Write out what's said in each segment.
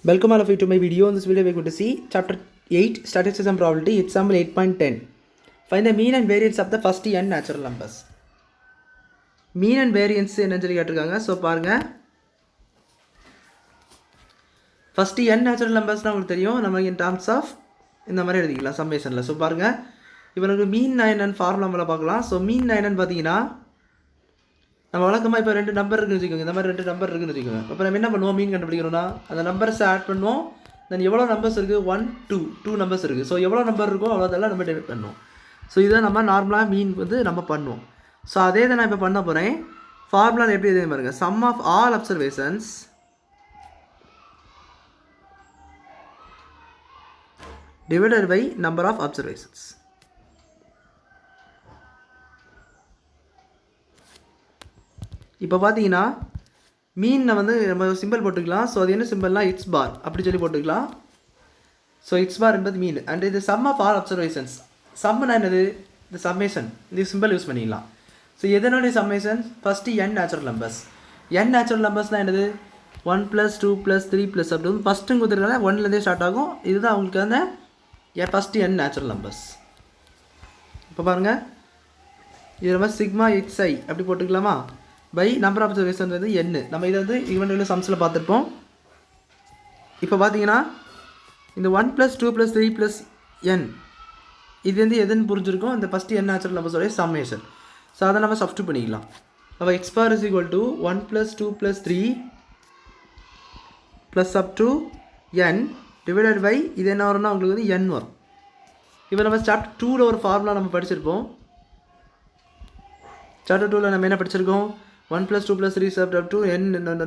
Welcome all of you to my video. In this video we are going to see chapter 8 statistics and probability, example 8.10. Find the mean and variance of the first n natural numbers. Mean and variance என்னன்னு சொல்லி கேட்டிருக்காங்க. So பாருங்க, first n natural numbers உங்களுக்கு தெரியும். நம்ம in terms of இந்த மாதிரி எழுதிக்கலாம் சம்மேஷனில். ஸோ பாருங்க, இப்போ நமக்கு மீன் என்னன்னு ஃபார்முலா நம்மள பார்க்கலாம். ஸோ மீன் என்னன்னு பார்த்தீங்கன்னா, நம்ம வழக்கமாக இப்போ ரெண்டு நம்பர் இருக்குன்னு வச்சுக்கோங்க. இந்த மாதிரி ரெண்டு நம்பர் இருக்குன்னு வச்சுக்கோங்க. அப்போ நம்ம என்ன பண்ணுவோம், மீன் கண்டுபிடிக்கணும்னா அந்த நம்பர்ஸை ஆட் பண்ணுவோம். தென் எவ்வளோ நம்பர்ஸ் இருக்குது, 1 2 நம்பர்ஸ் இருக்குது. ஸோ எவ்வளோ நம்பர் இருக்கோ அவ்வளோதெல்லாம் நம்ம டிவைட் பண்ணுவோம். ஸோ இதை நம்ம நார்மலாக மீன் நம்ம பண்ணுவோம். ஸோ அதே தான் நான் இப்போ பண்ண போகிறேன். ஃபார்முலா எப்படி எதுவும் பாருங்க, sum of all observations divided by number of observations. இப்போ பார்த்தீங்கன்னா மீனை நம்ம சிம்பிள் போட்டுக்கலாம். ஸோ அது என்ன சிம்பிள்னா இட்ஸ் பார் அப்படி சொல்லி போட்டுக்கலாம். ஸோ இட்ஸ் பார் என்பது மீன் அண்ட் இது சம் ஆஃப் ஆல் அப்சர்வேஷன்ஸ். சம்னா என்னது, இந்த சம்மேஷன், இந்த சிம்பிள் யூஸ் பண்ணிக்கலாம். ஸோ எதனுடைய summation, first n natural numbers. n natural நம்பர்ஸ்னால் என்னது, 1 + 2 + 3 + அப்படின்னு ஃபஸ்ட்டுங்க கொடுத்துருக்காங்க, 1லேருந்தே ஸ்டார்ட் ஆகும். இதுதான் அவங்களுக்கு அந்த ஃபஸ்ட்டு n நேச்சுரல் நம்பர்ஸ். இப்போ பாருங்கள், இது நம்ம சிக்மா xi அப்படி போட்டுக்கலாமா, by number of observation n. நம்ம இதை ஈவெண்ட் சம்ஸில் பார்த்துருப்போம். இப்போ பார்த்தீங்கன்னா இந்த 1 + 2 + 3 + n இது எதுன்னு புரிஞ்சிருக்கும், இந்த ஃபஸ்ட்டு n நேச்சுரல் நம்பர்ஸோடைய சம்மேஷன். ஸோ அதை நம்ம சப்ஸ்டியூட் பண்ணிக்கலாம். அப்போ x bar = 1 + 2 + 3 + up to n divided by இது என்ன வரும்னா உங்களுக்கு n வரும். இப்போ நம்ம சாப்டர் 2ல் ஒரு ஃபார்முலா நம்ம படிச்சிருப்போம். சாப்டர் 2ல் நம்ம என்ன படிச்சிருக்கோம், 1 + 2 + 3 up to n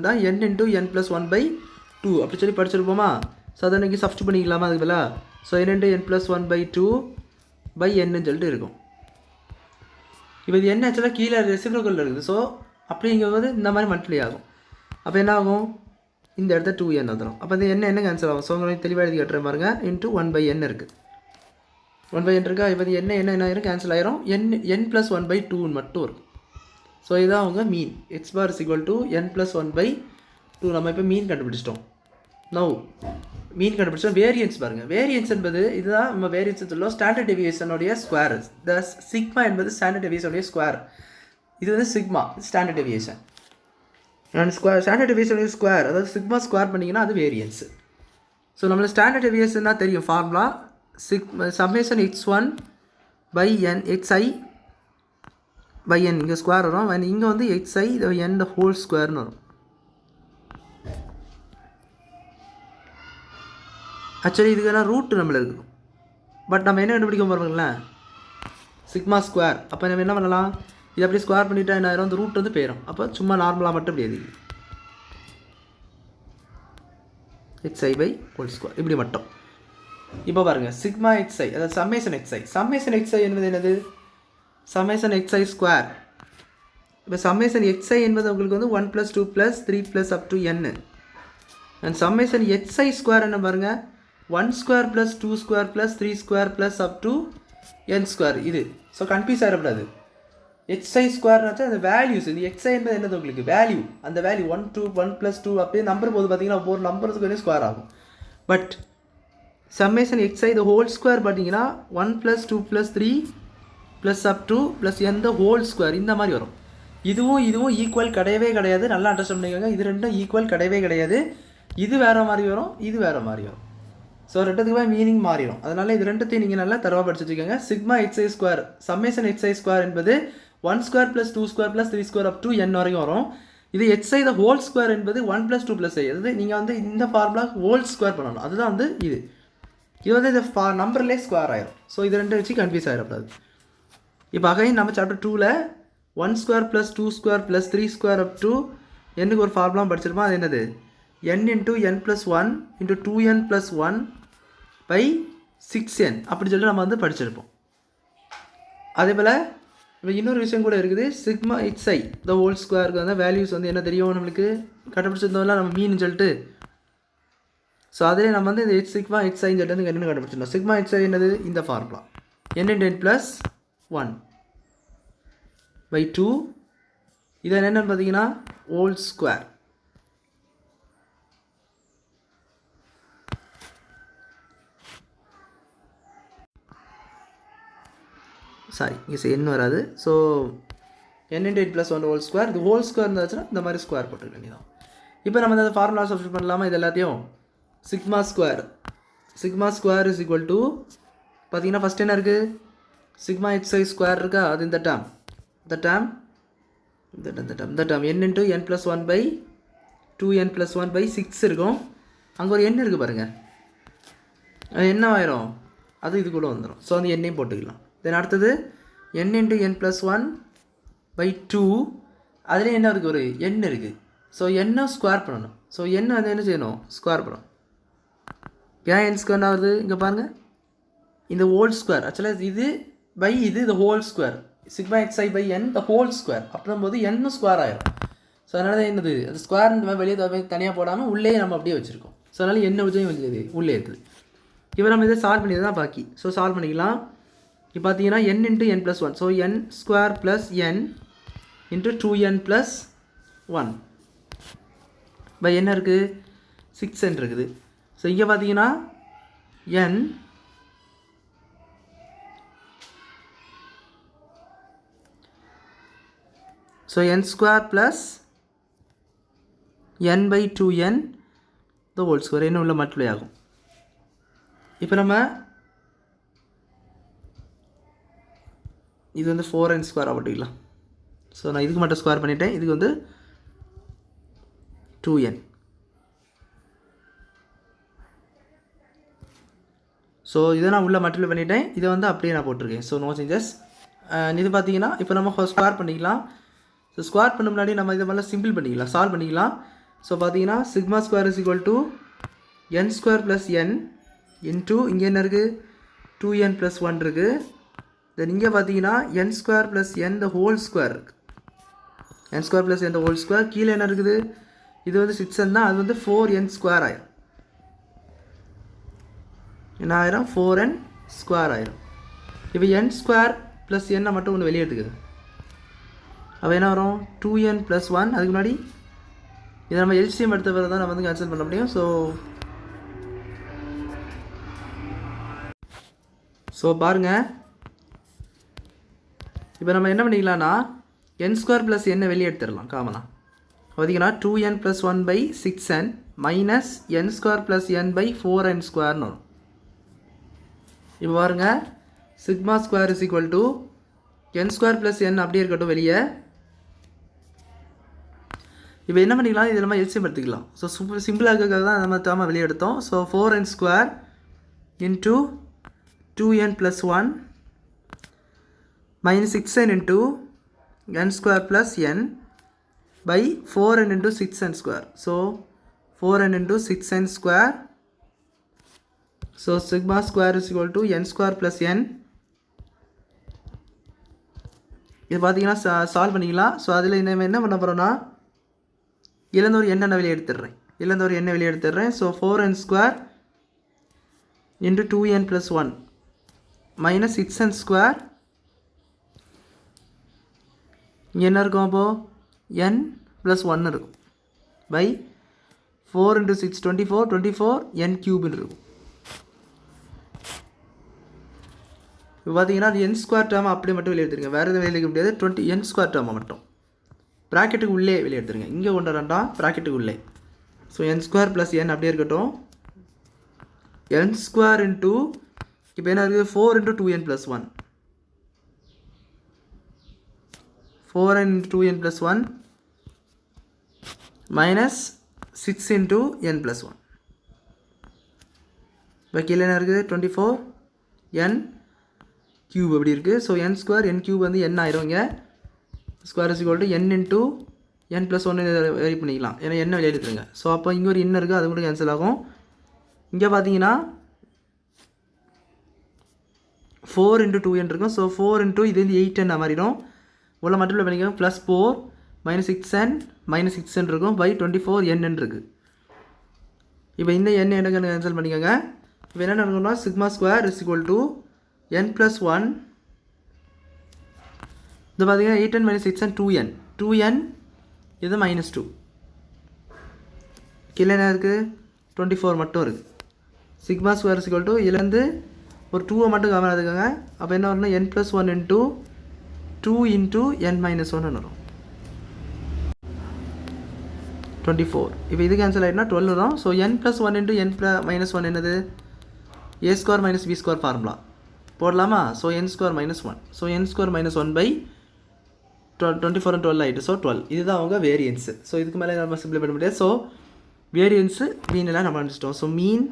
தான் n × n + 1/2 அப்படி சொல்லி படிச்சிருப்போமா. ஸோ அதை இன்றைக்கி சப்ஸ்டியூட் பண்ணிக்கலாமா அதுக்கு பதிலாக. ஸோ n × n + 1/2/n சொல்லிட்டு இருக்கும். இப்போ இது என்ன ஆக்சுவலாக கீழே ரெசிப்ரோக்கலில் இருக்குது. ஸோ அப்படிங்கும்போது இந்த மாதிரி மல்டிப்ளை ஆகும். அப்போ என்ன ஆகும், இந்த இடத்த 2n வந்துடும். அப்போ இந்த என்ன கேன்சல் ஆகும். ஸோ உங்களுக்கு தெளிவாக எழுதி கட்டுற பாருங்க, × 1/n இருக்குது, 1/n இருக்கா. இப்போ என்ன ஆயிரும், கேன்சல் ஆயிரும். n + 1/2 மட்டும் இருக்கும். ஸோ இதுதான் அவங்க மீன். x bar = n + 1/2. நம்ம இப்போ மீன் கண்டுபிடிச்சிட்டோம். நவ் மீன் கண்டுபிடிச்சோம். வேரியன்ஸ் பாருங்கள், வேரியன்ஸ் என்பது இதுதான் நம்ம வேரியன்ஸ் சொல்லுவோம், ஸ்டாண்டர்ட் டெவியேஷனுடைய ஸ்கொயர். த சிக்மா என்பது ஸ்டாண்டர்ட் டெவியேஷனுடைய ஸ்கொயர். இது sigma standard deviation and standard டெவியேஷனுடைய ஸ்கொயர், அதாவது சிக்மா ஸ்கொயர் பண்ணிங்கன்னா அது வேரியன்ஸ். ஸோ நம்மளுக்கு ஸ்டாண்டர்ட் டெவியேஷன் தான் தெரியும் formula, summation x1 / n xi/n இங்கே ஸ்கொயர் வரும். அண்ட் இங்கே xi n the whole ஸ்கொயர்னு வரும். ஆக்சுவலி இதுக்கான ரூட் நம்மளுக்கு இருக்கும். பட் நம்ம என்ன கண்டுபிடிக்க போகிறோங்களேன், சிக்மா ஸ்கொயர். அப்போ நம்ம என்ன பண்ணலாம், இது அப்படியே ஸ்கொயர் பண்ணிவிட்டா என்ன ஆயிரும், அந்த ரூட் போயிடும். அப்போ சும்மா நார்மலாக மட்டும் இப்படி எழுதி xi/whole ஸ்கொயர் இப்படி மட்டும். இப்போ பாருங்கள், சிக்மா xi அதாவது சம்மேஷன் xi. சம்மேஷன் xi என்பது என்னது, சம்மேஷன் xi ஸ்கொயர். இப்போ சம்மேஷன் xi என்பது உங்களுக்கு 1 + 2 + 3 + up to n. And summation xi square என்ன பாருங்கள், 1 square + 2 square + 3 square + up to n square. இது ஸோ கன்ஃபியூஸ் ஆகிடக்கூடாது. xi ஸ்கொயர்னாச்சா அந்த வேல்யூஸ். இது xi என்பது என்னது உங்களுக்கு வேல்யூ. அந்த வேல்யூ 1 + 2 அப்படியே நம்பர் போது பார்த்தீங்கன்னா ஒவ்வொரு நம்பருக்கு ஸ்கொயர் ஆகும். But summation xi the whole square பார்த்தீங்கன்னா 1 + 2 + 3 + up to + n the whole square இந்த மாதிரி வரும். இதுவும் ஈக்குவல் கிடையவே கிடையாது. நல்லா அண்டர்ஸ்டாண்ட் பண்ணிக்கோங்க. இது ரெண்டும் ஈக்குவல் கிடையவே கிடையாது. இது வேறு மாதிரி வரும், இது வேறு மாதிரி வரும். ஸோ ரெண்டுத்துக்குமே மீனிங் மாறிடும். அதனால் இது ரெண்டுத்தையும் நீங்கள் நல்லா தரவாக படிச்சு வச்சுக்கோங்க. Sigma xi square, summation xi square என்பது 1 square + 2 square + 3 square up to n வரைக்கும் வரும். இது xi the whole ஸ்கொயர் என்பது 1 + 2 + i. அதாவது நீங்கள் இந்த ஃபார்முலா ஹோல் ஸ்கொயர் பண்ணணும். அதுதான் இது இந்த நம்பர்லேயே ஸ்கொயர் ஆயிரும். ஸோ இது ரெண்டு வச்சு கன்ஃபியூஸ் ஆகிடக்கூடாது. இப்போ அகைன் நம்ம சாப்டர் 2ல் 1 square + 2 square + 3 square up to n ஒரு ஃபார்முலா படிச்சிருப்போம். அது என்னது, n × n + 1 × 2n + 1/6n அப்படி சொல்லிட்டு நம்ம படிச்சிருப்போம். அதே போல் இப்போ இன்னொரு விஷயம் கூட இருக்குது, சிக்மா xi the whole ஸ்கொயருக்கு வேல்யூஸ் என்ன தெரியும் நம்மளுக்கு, கண்டுபிடிச்சிருந்தோம்ல நம்ம மீன் சொல்லிட்டு. ஸோ அதிலே நம்ம இந்த சிக்மா xi சொல்லிட்டு என்னென்னு கண்டுபிடிச்சிருந்தோம். சிக்மா xi என்னது, இந்த ஃபார்முலா n × n + 1/2. இது என்னென்னு பார்த்தீங்கன்னா ஹோல் ஸ்கொயர். சாரி இங்கே n வராது. So n × n + 1 whole square. இது ஹோல் ஸ்கொயர் இருந்துச்சுன்னா இந்த மாதிரி ஸ்கொயர் போட்டுக்க வேண்டியதான். இப்போ நம்ம இந்த ஃபார்முலா சப்ஸ்டிட் பண்ணலாமா? இது எல்லாத்தையும் sigma square is equal to பார்த்தீங்கன்னா ஃபஸ்ட் என்ன இருக்குது? சிக்மா xi ஸ்கொயர் இருக்கா? அது இந்த டேர்ம் n × n + 1/2n + 1/6 இருக்கும். அங்கே ஒரு n இருக்குது பாருங்கள், அது என்ன ஆயிரும்? அது இது கூட வந்துடும். ஸோ அந்த எண்ணையும் போட்டுக்கலாம். தென் அடுத்தது n × n + 1/2. அதுலேயும் என்ன இருக்குது? ஒரு n இருக்குது. ஸோ n ஸ்கொயர் பண்ணணும். ஸோ n வந்து என்ன செய்யணும்? ஸ்கொயர் பண்ணணும். ஏன் n ஸ்கொயர் ஆகுது? இங்கே பாருங்கள், இந்த ஹோல் ஸ்கொயர் ஆக்சுவலாக இது இது ஹோல் ஸ்கொயர் சிக்மா xi/n த ஹோல் ஸ்கொயர் அப்படின் போது n ஸ்கொயர் ஆயிரும். ஸோ அதனால தான் என்னது, அது ஸ்கொயர் இந்த மாதிரி வெளியே தனியாக போடாமல் உள்ளே நம்ம அப்படியே வச்சுருக்கோம். ஸோ அதனால் என்ன வச்சு உள்ளே இருக்குது. இப்போ நம்ம இதை சால்வ் பண்ணி தான் பாக்கி. ஸோ சால்வ் பண்ணிக்கலாம். இப்போ பார்த்தீங்கன்னா n × n + 1. So n square plus n × 2n + 1 by என்ன இருக்குது? 6n இருக்குது. ஸோ இங்கே பார்த்தீங்கன்னா n so n square plus n/2n the whole square என்ன உள்ள மல்டிப்ளை ஆகும். இப்போ நம்ம இது வந்து 4n ஸ்கொயராக போட்டுக்கலாம். ஸோ நான் இதுக்கு மட்டும் ஸ்கொயர் பண்ணிட்டேன். இதுக்கு வந்து 2n. ஸோ இதை நான் உள்ளே மல்டிப்ளை பண்ணிட்டேன். இதை வந்து அப்படியே நான் போட்டிருக்கேன். So no changes. இது பார்த்தீங்கன்னா இப்போ நம்ம ஸ்கொயர் பண்ணிக்கலாம். ஸோ ஸ்கொயர் பண்ண முன்னாடி நம்ம இதை மாதிரிலாம் சிம்பிள் பண்ணிக்கலாம், சால்வ் பண்ணிக்கலாம். ஸோ பார்த்தீங்கன்னா sigma square is equal to n square plus n into இங்கே என்ன இருக்குது? 2n + 1 இருக்குது. தென் இங்கே பார்த்தீங்கன்னா n ஸ்கொயர் ப்ளஸ் n த ஹோல் ஸ்கொயர் இருக்குது. n ஸ்கொயர் ப்ளஸ் n த ஹோல் ஸ்கொயர் கீழே என்ன இருக்குது? இது வந்து 6n தான், அது வந்து 4n ஸ்கொயர் ஆயிரும். என்ன ஆயிரும்? 4n ஸ்கொயர் ஆயிரும். இப்போ n ஸ்கொயர் ப்ளஸ் n மட்டும் ஒன்று வெளியே எடுத்துக்குது. அப்போ என்ன வரும்? 2n + 1. அதுக்கு முன்னாடி இதை நம்ம எல்சிஎம் எடுத்த பிறகு தான் நம்ம வந்து கேன்சல் பண்ண முடியும். ஸோ பாருங்கள், இப்போ நம்ம என்ன பண்ணிக்கலாம்னா n ஸ்கொயர் ப்ளஸ் n வெளியே எடுத்துடலாம் காமனாக. பார்த்தீங்கன்னா 2n + 1/6n minus n square plus n/4n ஸ்கொயர்னு வரும். இப்போ பாருங்கள், sigma square is equal to n square plus n அப்படியே இருக்கட்டும் வெளியே. இப்போ என்ன பண்ணிக்கலாம்? இது நம்ம எல்சிஎம் எடுத்துக்கலாம். ஸோ சிம்பிளாக இருக்கிறது தான் நம்ம தாம வெளியே எடுத்தோம். So 4n square into 2n + 1 minus 6n into n square plus n by 4n into 6n square. So 4n into 6n square. So sigma square is equal to n square plus n. இது பார்த்தீங்கன்னா solve பண்ணிக்கலாம். So அதில் என்ன பண்ண போகிறோன்னா இழந்த ஒரு எண்ணை வெளியே எடுத்துடுறேன். So 4n square into 2n + 1 minus 6n square. இங்கே என்ன இருக்கும்? அப்போது n + 1 இருக்கும் பை 4 × 6 24 n³ இருக்கும். இப்போ பார்த்தீங்கன்னா அது n ஸ்கொயர் டேர்மை அப்படியே மட்டும் வெளியே எடுத்துருங்க, வேறு எதுவும் வெளியே எடுக்க முடியாது. n ஸ்கொயர் டேர்மை மட்டும் ப்ராக்கெட்டுக்கு உள்ளே வெளியே எடுத்துருங்க. இங்கே கொண்டு வரண்டா, ப்ராக்கெட்டுக்கு உள்ளே. So n square plus n அப்படியே இருக்கட்டும். n ஸ்கொயர் இன்ட்டு இப்போ என்ன இருக்குது? 4 × 2n + 1 4n × 2n + 1 minus 6 × n + 1. இப்போ கீழே என்ன இருக்குது? 24 n³ அப்படி இருக்குது. ஸோ n ஸ்கொயர் n³ வந்து n ஆயிரும். இங்கே square is equal to n × n + 1 very பண்ணிக்கலாம், ஏன்னா என்ன வெளியே எடுத்துருங்க. ஸோ அப்போ இங்கே ஒரு n இருக்குது, அது கூட கேன்சல் ஆகும். இங்கே பார்த்தீங்கன்னா 4 × 2n இருக்கும். ஸோ 4 × இது வந்து 8n மாறிடும். உள்ள மல்டிப்ளை பண்ணிக்கோங்க. +4 - 6n - 6n இருக்கும் பை 24n இருக்குது. இப்போ இந்த n என்ன கேன்சல் பண்ணிக்கோங்க. இப்போ என்ன நடக்கும்னா sigma square is equal to n + 1. இது பார்த்தீங்கன்னா 8n - 6n 2n இது -2. கீழே என்ன இருக்குது? 24 மட்டும் இருக்குது. Sigma square is equal to இதுலேருந்து ஒரு 2 மட்டும் கவனம் எடுத்துக்கோங்க. அப்போ என்ன வரும்னா n+1 இன்ட்டு 2 இன்ட்டு n - 1 வரும் 24. இப்போ இது கேன்சல் ஆகிட்டுனா 12 வரும். ஸோ n+1 இன்ட்டு n - 1 என்னது a² - b² ஃபார்முலா போடலாமா? So n² - 1. So n² - 1 by 24 and 12 ஆகிட்டு. ஸோ 12 இதுதான் அவங்க வேரியன்ஸு. ஸோ இதுக்கு மேலே நம்ம சிம்பிளை பண்ண முடியாது. ஸோ வேரியன்ஸு மீனெல்லாம் நம்ம அனுப்பிச்சிட்டோம். ஸோ மீன்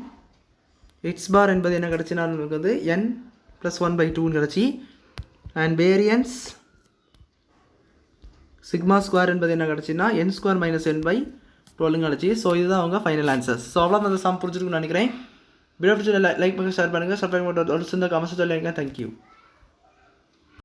x பார் என்பது என்ன கிடச்சினா நமக்கு வந்து n+1/2 கிடச்சி. அண்ட் வேரியன்ஸ் σ² என்பது என்ன கிடச்சின்னா n² - n/12 கிடச்சி. ஸோ இதுதான் அவங்க ஃபைனல் ஆன்சர்ஸ். ஸோ அவ்வளோ அந்த சம் புரிஞ்சிருக்குன்னு நினைக்கிறேன். வீடியோ பிடிச்ச லைக் பண்ணுங்கள், ஷேர் பண்ணுங்கள், சப்ஸ்கிரைப் பண்ணுங்கள், கமெண்ட்ஸ் சொல்லுங்கள். தேங்க்யூ.